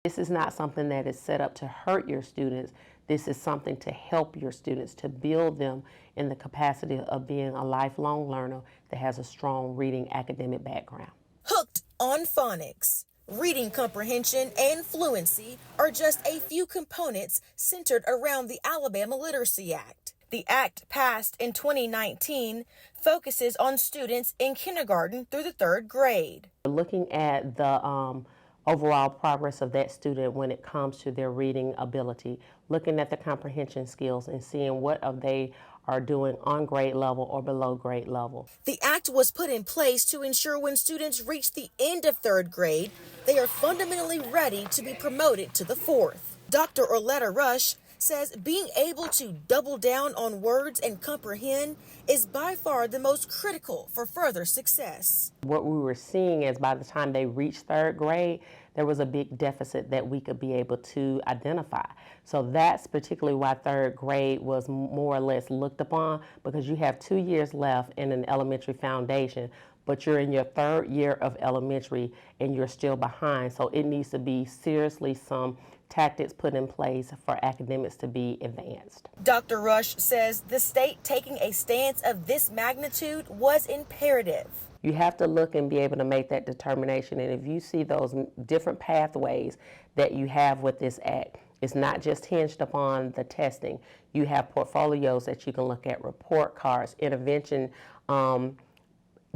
This is not something that is set up to hurt your students. This is something to help your students, to build them in the capacity of being a lifelong learner that has a strong reading academic background. Hooked on phonics. Reading comprehension and fluency are just a few components centered around the Alabama Literacy Act. The act, passed in 2019, focuses on students in kindergarten through the 3rd grade. Looking at the overall progress of that student when it comes to their reading ability, looking at the comprehension skills and seeing what of they are doing on grade level or below grade level. The act was put in place to ensure when students reach the end of 3rd grade, they are fundamentally ready to be promoted to the 4th. Dr. Orletta Rush says being able to double down on words and comprehend is by far the most critical for further success. What we were seeing is by the time they reached 3rd grade, there was a big deficit that we could be able to identify. So that's particularly why 3rd grade was more or less looked upon, because you have 2 years left in an elementary foundation, but you're in your 3rd year of elementary and you're still behind. So it needs to be seriously some tactics put in place for academics to be advanced. Dr. Rush says the state taking a stance of this magnitude was imperative. You have to look and be able to make that determination. And if you see those different pathways that you have with this act, it's not just hinged upon the testing. You have portfolios that you can look at, report cards, intervention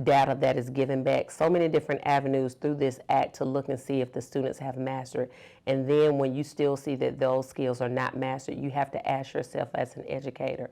data that is given back, so many different avenues through this act to look and see if the students have mastered. And then when you still see that those skills are not mastered, you have to ask yourself as an educator,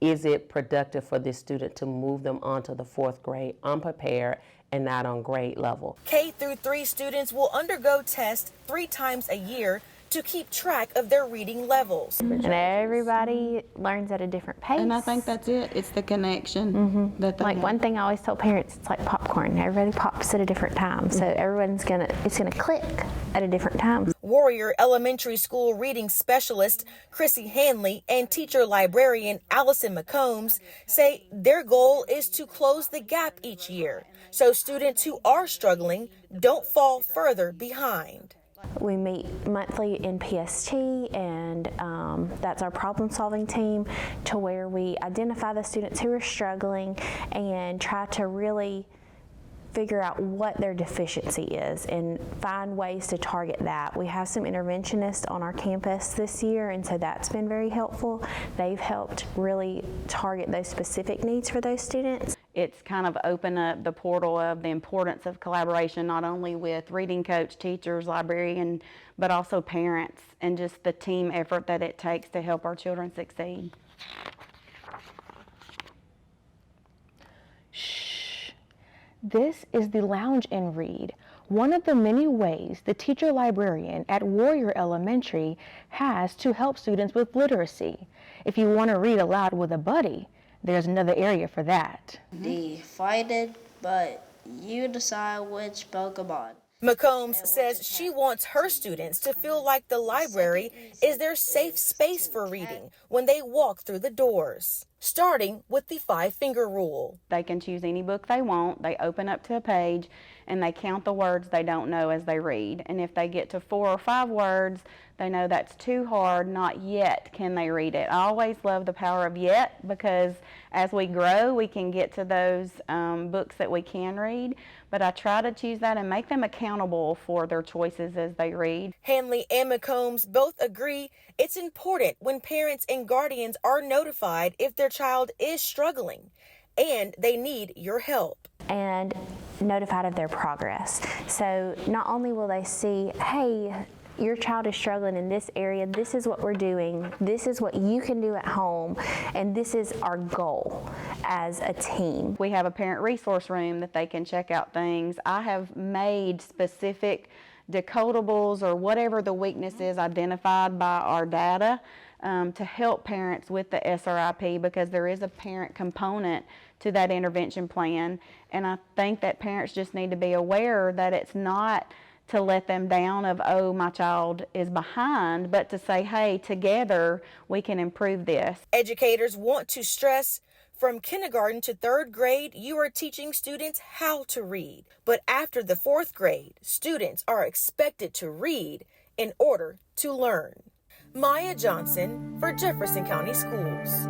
is it productive for this student to move them on to the 4th grade unprepared and not on grade level? K through 3 students will undergo tests 3 times a year to keep track of their reading levels. And everybody learns at a different pace. And I think that's it. It's the connection that they Like have. one thing I always tell parents, it's like popcorn. Everybody pops at a different time. So everyone's it's gonna click at a different time. Warrior Elementary School reading specialist Chrissy Hanley and teacher librarian Allison McCombs say their goal is to close the gap each year so students who are struggling don't fall further behind. We meet monthly in PST, and that's our problem-solving team, to where we identify the students who are struggling and try to really figure out what their deficiency is and find ways to target that. We have some interventionists on our campus this year, and so that's been very helpful. They've helped really target those specific needs for those students. It's kind of opened up the portal of the importance of collaboration, not only with reading coach, teachers, librarian, but also parents, and just the team effort that it takes to help our children succeed. Shh. This is the Lounge and Read, one of the many ways the teacher librarian at Warrior Elementary has to help students with literacy. If you want to read aloud with a buddy, there's another area for that. Divided, but you decide which Pokemon. McCombs says she wants her students to feel like the library is their safe space for reading when they walk through the doors, starting with the 5-finger rule. They can choose any book they want, they open up to a page, and they count the words they don't know as they read. And if they get to 4 or 5 words, they know that's too hard, not yet can they read it. I always love the power of yet, because as we grow, we can get to those books that we can read. But I try to choose that and make them accountable for their choices as they read. Hanley and McCombs both agree it's important when parents and guardians are notified if their child is struggling and they need your help. And notified of their progress. So not only will they see, hey, your child is struggling in this area, this is what we're doing, this is what you can do at home, and this is our goal as a team. We have a parent resource room that they can check out things. I have made specific decodables or whatever the weakness is identified by our data to help parents with the SRIP, because there is a parent component to that intervention plan. And I think that parents just need to be aware that it's not to let them down of, oh, my child is behind, but to say, hey, together we can improve this. Educators want to stress, from kindergarten to 3rd grade, you are teaching students how to read. But after the 4th grade, students are expected to read in order to learn. Mya Johnson for Jefferson County Schools.